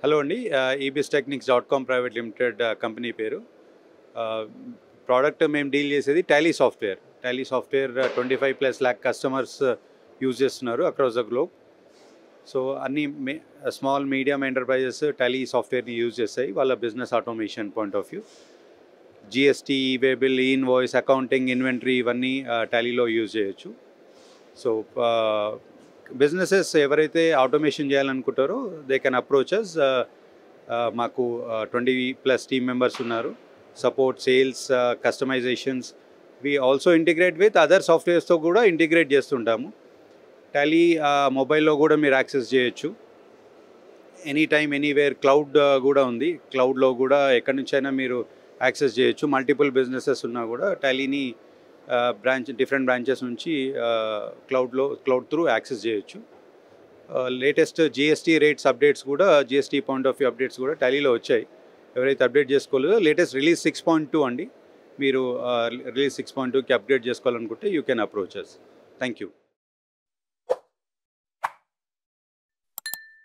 Hello అండి, ebistechnics.com private limited company పేరు. Product మేము డీల్ చేసేది Tally software. 25+ lakh customers use చేస్తున్నారు అక్రాస్ ద గ్లోబ్. సో అన్ని స్మాల్ మీడియం ఎంటర్ప్రైజెస్ టాలీ సాఫ్ట్వేర్ని యూజ్ చేస్తాయి వాళ్ళ business automation point of view. GST, waybill, invoice, accounting, inventory ఇవన్నీ టాలీలో యూజ్ చేయొచ్చు. సో బిజినెసెస్ ఎవరైతే ఆటోమేషన్ చేయాలనుకుంటారో దే కెన్ అప్రోచ్ అస్. మాకు 20+ టీమ్ మెంబర్స్ ఉన్నారు. Support, sales, customizations. We also integrate with other సాఫ్ట్వేర్స్తో కూడా ఇంటిగ్రేట్ చేస్తుంటాము. టాలీ మొబైల్లో కూడా మీరు యాక్సెస్ చేయొచ్చు. Any time anywhere. క్లౌడ్ కూడా ఉంది. క్లౌడ్లో కూడా ఎక్కడి నుంచైనా మీరు యాక్సెస్ చేయొచ్చు. మల్టిపుల్ బిజినెసెస్ ఉన్నా కూడా టాలీని డిఫరెంట్ బ్రాంచెస్ నుంచి క్లౌడ్ త్రూ యాక్సెస్ చేయొచ్చు. లేటెస్ట్ జిఎస్టీ రేట్స్ అప్డేట్స్ కూడా, GST point of view updates కూడా టాలీలో వచ్చాయి. ఎవరైతే అప్డేట్ చేసుకోలేదో లేటెస్ట్ రిలీజ్ 6.2 అండి. మీరు రిలీజ్ 6.2కి అప్డేట్ చేసుకోవాలనుకుంటే you can approach us. Thank you.